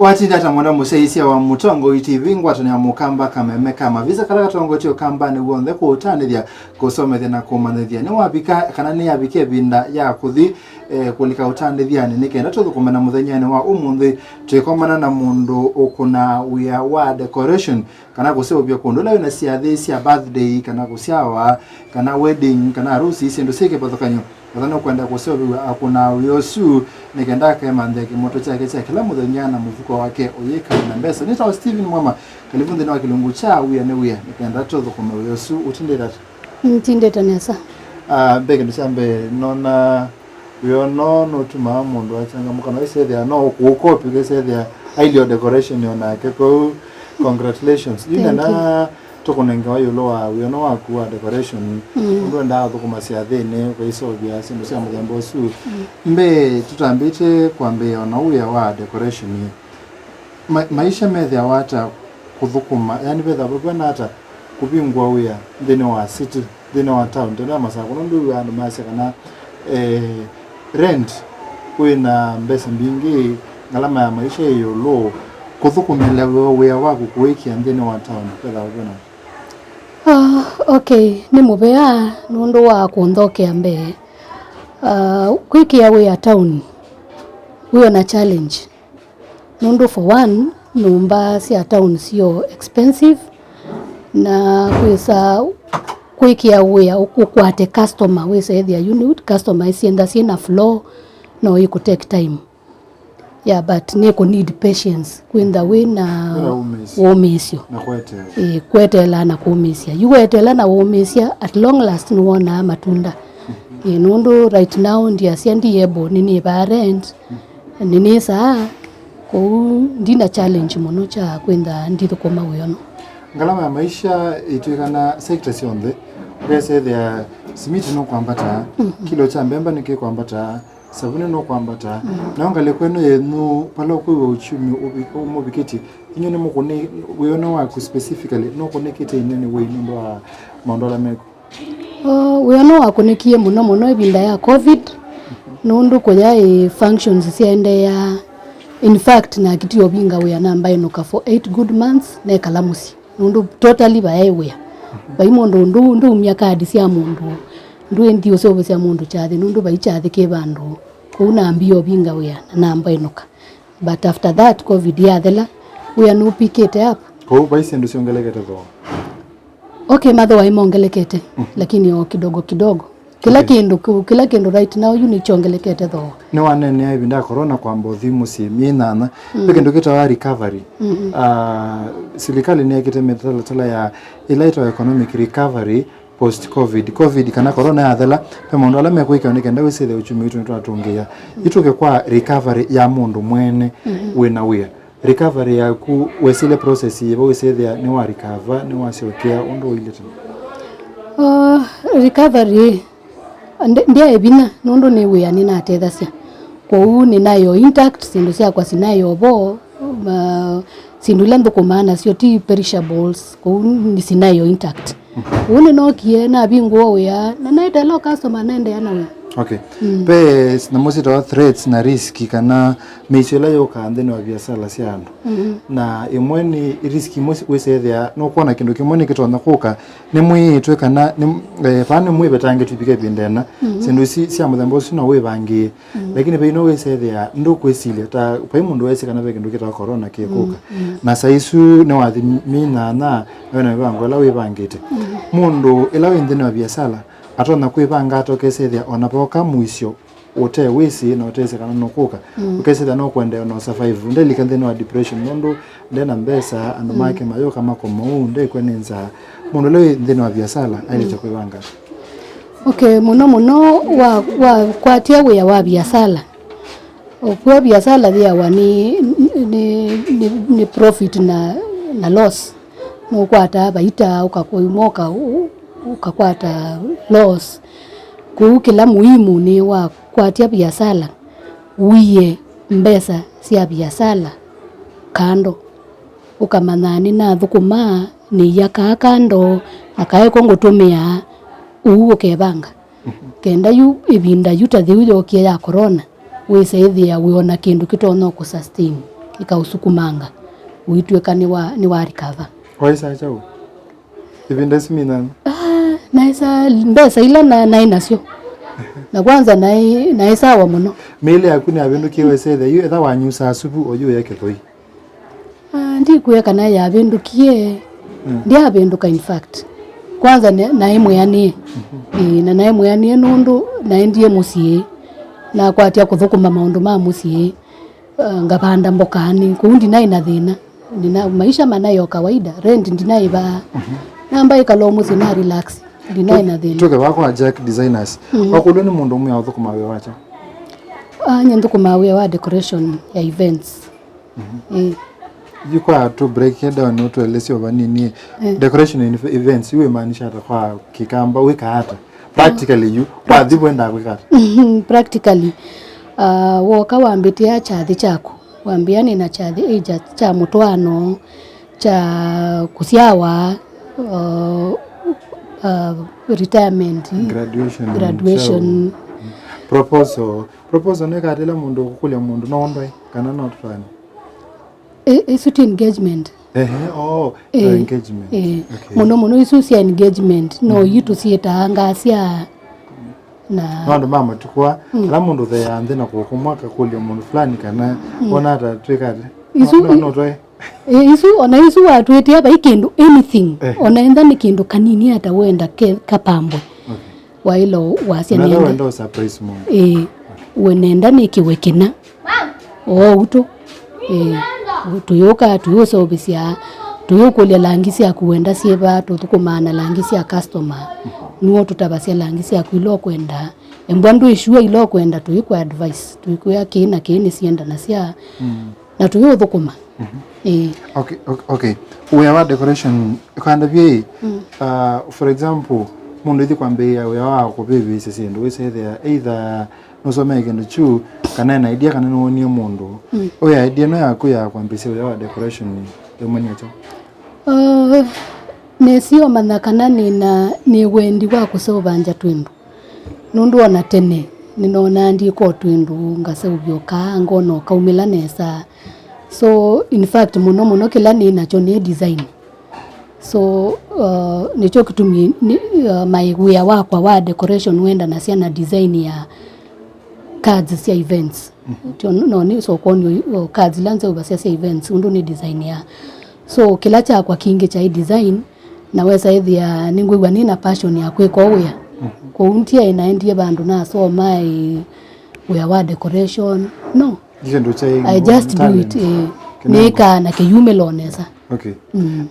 Wati data mwanda museisia wa mutongo TV ngwatani ya mukamba kameme kama visa kala katongo tio kamba ni uonde ko utanithia kusomethia na kumanithia ni wabika kana ni yabike binda ya kuthi kulika utanithia ni nikenda tuthukumana muthenyane wa umuthi tuikomana na mundu ukuna WIA wa decoration kana kusebya kundu la na SYATHI cia birthday kana kusiawa kana wedding kana harusi sindu sike pathokanyo Wadhano kwenda kusebya akuna uyosu nikenda kema ndeke moto chake kila muthenyana mufuko wake oyeka na mbesa nita Steven Mwama kalifunde na kilungu cha WIA ne WIA nikenda tuthukuma uyosu utindeta ntindeta nesa bege ndisambe nona no tuma mundu achanga mukana isethia no kukopi gesethia ile decoration yona keko congratulations na tukunenga yulo wa no wa decoration ndo nda thukuma SYATHI ne kwa iso bya sindu cia muthembo su mbe tutambite kwambe ona WIA wa decoration maisha methia wata kuthukuma yani betha bwana hata kubingwa WIA thini wa city thini wa town tena masako ndu andu masya kana rent kwina mbesa mbingi ngalama ya maisha yo lo kuthukumela WIA wako kuikia ndeni wa town pela wona okay ni mubea nundu wa kuondokea mbe kuikia WIA town huyo na challenge nundu for one numba cia town sio expensive na kwisa kuikia WIA ukwate customer wese ethia unit customer isienda sina flow no you could take time but neko need patience kwenda wina womisio na kwete kwetela na kumisya yuwetela na womisya at long last nuona matunda nundu right now ndia siendi yebo nini ba rent nini saa ko ndina challenge muno cha kwenda ndithu koma weyono ngalama ya maisha itwikana sector cionthe pesa thea simiti no kwambata kilo cha mbemba niki kwambata sabuni no kwambata na ngale kweno yenu pala kuwa uchumi umubikiti inyo ni mukuni weyono wa specifically no connect inene we ndo wa mondola meko weyono wa kunikie muno ibinda ya covid nundu kuya functions siende ya in fact na kitio binga WIA namba inoka for 8 good months na kalamusi nundu totally baewe baimondo ndu miaka hadisi ya mundu ndu endio sobo cia mundu chathi nundu baichathi ke bandu kuna ambio binga WIA namba inoka but after that covid yathela WIA no pick it up ko baisi ndu siongelekete tho okay madho wa imongelekete lakini o kidogo kila kindu right now you chongelekete tho ne wanene ya ibinda corona kwa mbothi musimina kindu kita recovery serikali ni yakite tala ya ilaito economic recovery post covid kana corona ya thela pe mundu ala mekuika nikenda wisithe uchumi witu nitwatungia ituke kwa recovery ya mundu mwene wina WIA recovery ya ku wesile process yibo wisithe ni wa recover ni wa siokea undo ilete recovery ndia ebina nundu ni WIA ni natethasia ko ni nayo intact sindu cia kwa sinayo bo sindu lendo kumana sio ti perishables ko ni sinayo intact une no kie na bingo WIA na naita lo customer nende yana WIA okay pe na mosito threats na riski kana meisela yo kande wa biashara siano na imweni riski mosi wesethia no kuona kindu kimweni kitona kuka ni mwitwe kana ni fane mwe betange tupike bindena sindu cia muthembo sino we bangi lakini pe ino wesethia ndo kwesilia ta pa mundu wese kana be kindu kita corona kikuka na saisu ne wathi mina na wena bango la we bangite mundu ila wendene wa biashara atona kwibanga atokesethia onapoka muisyo ote wisi na otese kana nokuka ukesethia no kwenda no survive ndeli kantheno wa depression nondo ndena mbesa ando make mayo kama komo nde kwenenza mundu le ndeno wa biashara aile kwibanga okay muno wa kwatia WIA wa biashara kwa biashara dia wani ni profit na loss no kwata baita ukakuimoka ukakwata loss kukila muhimu ni wa kwatia biashara wiye mbesa cia biashara kando ukamanani na thukuma ni yaka kando akae kongotumia ukebanga kenda yu ibinda yuta thiuyo kia ya corona wese ithia wiona kindu kitona ku sustain ikausukumanga uitweka ni wa recover waisa chao ibinda simina naisa mbesa ila na inasio na kwanza na sawa muno mele yakuni abindu kiwesede yu etha wanyusa asubu oyu yake thoi ndi kuweka na ya bindukie ndi abinduka in fact kwanza na imwe yani na imwe yani nundu na ndiye musie na kwatia kuthukuma maundu ma musie ngapanda mbokani kundi na ina thina ndina maisha manayo kawaida rent ndinaiba namba ikalo musi na relax ndina ina thina tuke wako Jack designers wako ni mundu umwe athukuma we wacha nyenthukuma we wa decoration ya events yuko to break it down to lesi obanini decoration in events you maanisha kwa kikamba weka hata practically you kwa dhibwenda kwikata practically woka wambitia chathi chako wambiani na chathi cha mutwano cha kusiawa retirement graduation proposal ne katela mundu kukulya mundu nondo kana not fine isuti engagement engagement okay. Muno isusi engagement no yitu sietanga sia na ndo mama tukwa la mundu the ande na kukumwaka kulya mundu fulani kana ona ata twekate no toe isu ona isu watu eti hapa ikindu anything ona enda ni kindu kanini hata wenda kapambo wailo wasia nenda ndo surprise mo wenenda nikiwekina uto tuyoka tuyosobisia tuyokulia langisi ya kuenda sieba tutukumana langisi ya customer nuo tutabasia langisi ya kuilo kwenda embwandu ishua ilo kwenda tuyiko advice tuyiko ya kina sienda na sia na tuyo thukuma okay we have decoration kind of way for example mundu ithi kwambia we wa ko baby sisi ndo we say there either no so make ndo chu kana na idea kana no ni mundu oya idea no yako ya kwambia we wa decoration emani acho nesio manakana ni wendi wa kusobanja twindu nundu ona tene ninona ndi ko twindu ngasebyoka ngono kaumila nesa so in fact muno kila ni nacho ni design so nicho kitumi my WIA wakwa wa decoration wenda na sia na design ya cards sia events no ni so koni cards lanze ubasia sia events undu ni design ya so kila cha kwa kinge cha design na wesa hivi ya ningwe nina passion ya kweko WIA ko untia inaendie bandu na so my WIA wa decoration no I just do it nika na kiyume lonesa okay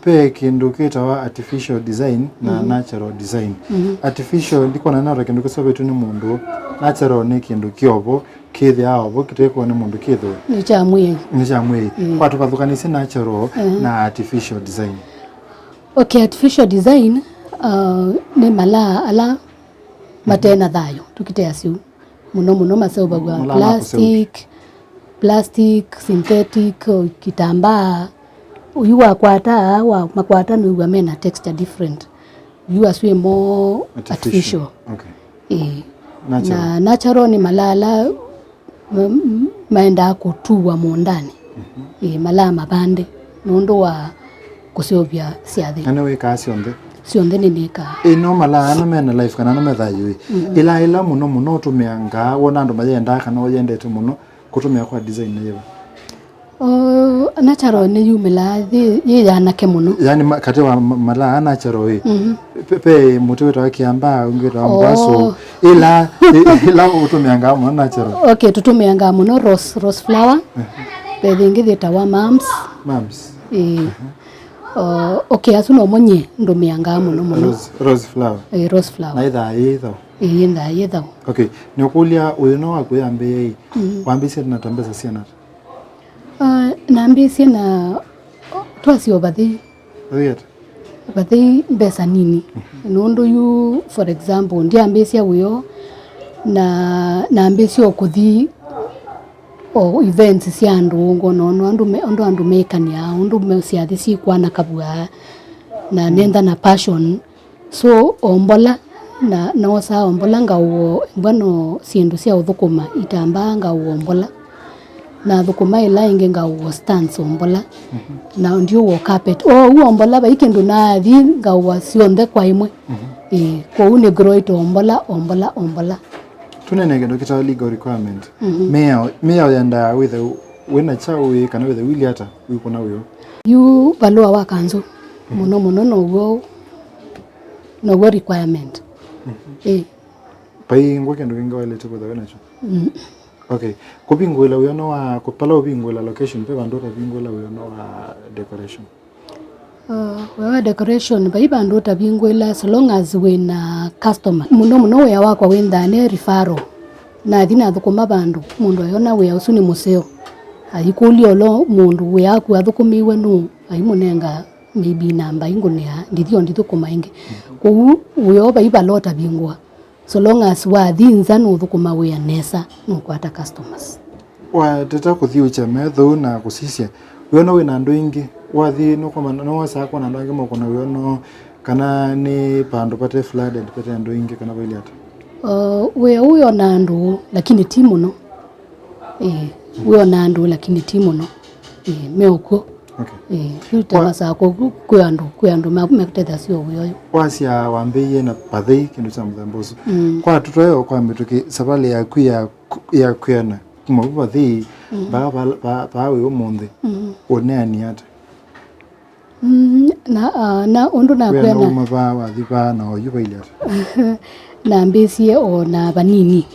pe kindu kitawa artificial design na natural design artificial ndiko na nara kindu kusobe tu ni mundu natural ni kindu kiobo kithi aobo kiteko ni mundu kitho ni cha mwe watu kathukanisi natural na artificial design okay artificial design ni mala ala matena thayo tukitea siu muno masauba gwa plastic synthetic kitambaa uyu wakwata wa makwata ni mena texture different you are more artificial okay na natural ni malala maenda kutua mondani mala mabande nondo wa kusiobya siathi ana we ka sionde ni nika no mala ana mena life kana no methayu ila muno tumianga wona ndo mayenda kana oyendete muno kutumia kwa design yewe natural ni yumela ye yanake muno yani kati wa mala natural pepe mutu wetu akiamba ungeta ambaso ila utumianga muno natural okay tutumianga muno rose flower pe thingi theta wa mums okay asuno monye ndo mianga muno rose flower na either okay nikulia uyino wako yambe wambise tunatambeza siana naambie na twasi obathi mbesa nini nondo you for example ndiambisia uyo na naambisia okuthi events cia ndungo no andu mekania andu mesiathi si KWANAKAVYA na nenda na passion so ombola na nosa ombola ngauo mbano sindu cia uthukuma itamba ngauo ombola na thukuma ila ingi ngauwa stands ombola na ndio wo carpet uo ombola ba ikindu na thi ngauwa cionthe kwa imwe kwa une grow it ombola tunene kindu kita legal requirement mea yanda wena chawe kana with wili hata uko na uyo you balua wa kanzo muno no requirement pai ngwa kindu kinga wale tuko wena cho okay kupingwela uyo no wa kupala upingwela location pe bandu tapingwela uyo no wa decoration wewe decoration bai bandu tapingwela so long as we na customer muno we wakwa wenda ne referral na thina thukuma bandu mundu ayona we usuni museo ayikuli olo mundu we aku athukumiwe no ayimunenga maybe namba ingunia ndithio ndithukuma ingi ku uyo bai balota bingwa so long as wa thinza no thukuma we anesa no kwata customers wa teta kuthi ucha metho na kusisia we no we na ndu ingi wathi no koma no wasa kwa na ndu ingi moko na we no kana ni pandu pate flooded pate ndu ingi kana bali hata we uyo na ndu lakini timu no uyo na ndu lakini timu no meoko yutawasa ko kuyandu makutetha sio uyo wasia wambeye na pathei kindu cha mthambozo kwa tutoyo kwa mituki sabali ya kuyana kuma pathei ba we umunthe oneani hata na undu na kuyana we no maba wathipa na oyuba ile hata na mbesie ona banini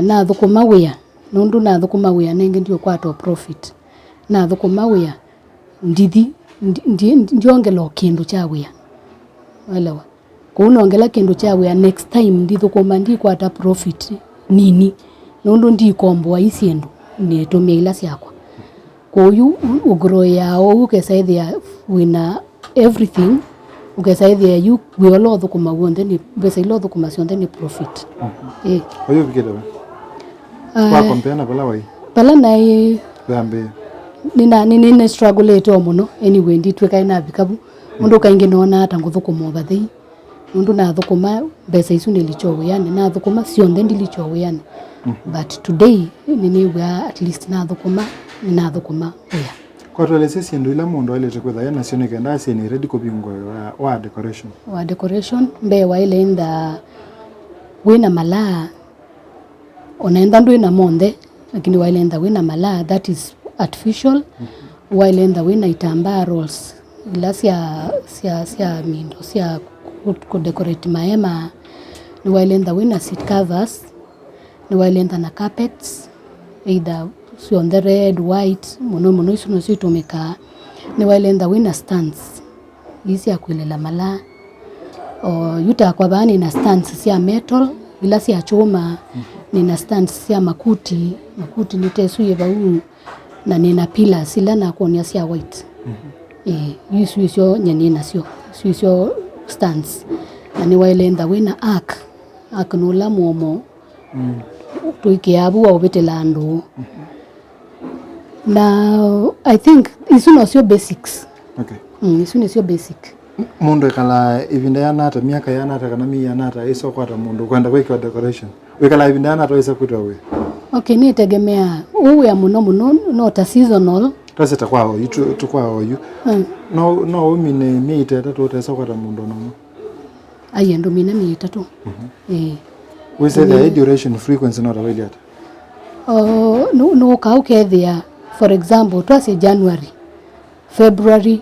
na thukuma wea nundu na thukuma wea nenge ndio kwato profit na thukuma wea ndithi ndiongela kindu cha wea elewa kuunongela kindu cha wea next time ndithukuma ndi kwata profit nini nundu ndi komboa isiendu ni tumia ila siakwa kuyu ugrow yao ukesaithia wina everything ukesaithia you we all thukuma wonde ni besa ilo thukuma sionde ni profit oyo bikeda kwa kompena pala na gambe nina struggle eto muno anyway nditweka ina bikabu mundu kainge nona hata nguthukuma obathei mundu na thukuma besa isu nilichowe yani na thukuma sionde ndilichowe yani but today we at least na thukuma kwa tolese sindu ila mundu alete kwetha yana sioneke ndasi ni ready kopingwa wa decoration mbe wa ile inda wina malaa onaenda ndu ina monde lakini wa ile inda wina malaa that is artificial while in the wina itambaa rolls ila sia mindo sia ku decorate maema ni while in the wina seat covers ni while in the na carpets either on the red white mono isu no situmika ni while in the wina stands isi akulela mala o yuta kwa bani na stands sia metal ila sia chuma ni na stands sia makuti ni tesu yeba na nina pillars ila na kuonia sia white yusu nyanina sio stands na ni wile in the wina arc no la momo tuikiabu au betelando na I think isu no sio basics isu no sio basic mundu kala ivinda yana hata miaka yana hata kana mia yana hata iso kwa mundu kwenda kwa decoration wekala ivinda yana hata isa kutowe okay ni tegemea uwe ya muno not seasonal taseta kwao itu kwao yu no mine miite tatu tesa kwa mundu no ayendo mine miite tatu we say the duration frequency not really at no kauke there for example twase January February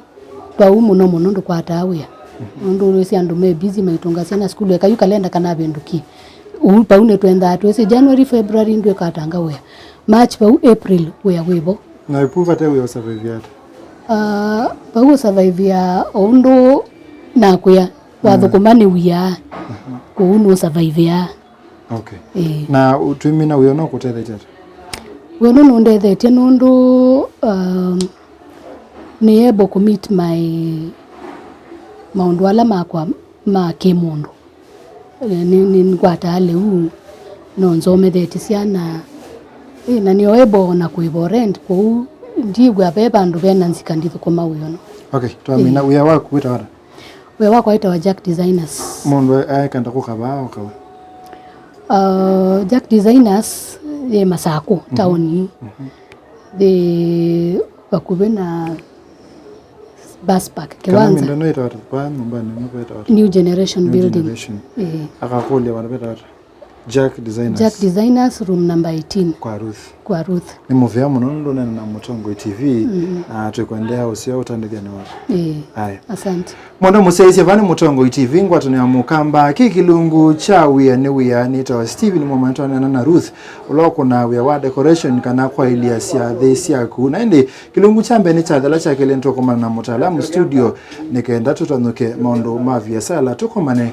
pa muno ndo kwata awia ndo resi andu me busy maitonga sana school eka yu kalenda kana benduki paune twenda twese January February ndwe katanga we March pa April we webo na ipuva te we survive yat pa survive ya ondo na kuya wathukumani WIA kuunu survive ya okay na utumina we no kutele chat we no ndethe tie nondo ni able to meet my maundu ala makwa ma kemundu ni kwata ale no nzome theti ciana na ni oebo na kuibo rent ku ndigwa be bandu bena nsikandithu kuma uyo no okay twamina WIA waku wita wara WIA wako ita wa Jack Designers mundu ayekanda kukaba okawa Jack Designers ye Masako town the bakubena bus park kiwanza new generation building akakulia wanapeta Jack Designers room number 18 kwa Ruth ni movie ya munondo na Mutongo TV tukwendea usio utandithia ni wapi asante mondo museisi vani Mutongo TV ngwatu ni amukamba kikilungu cha WIA ni WIA ni to Steven Momanto na Ruth uloko na WIA wa decoration kana kwa ilia SYATHI SYAKU na ndi kilungu chambe ni chathala cha kelento komana na mutaalamu studio nikaenda tutanuke mondo mavia sala tukomane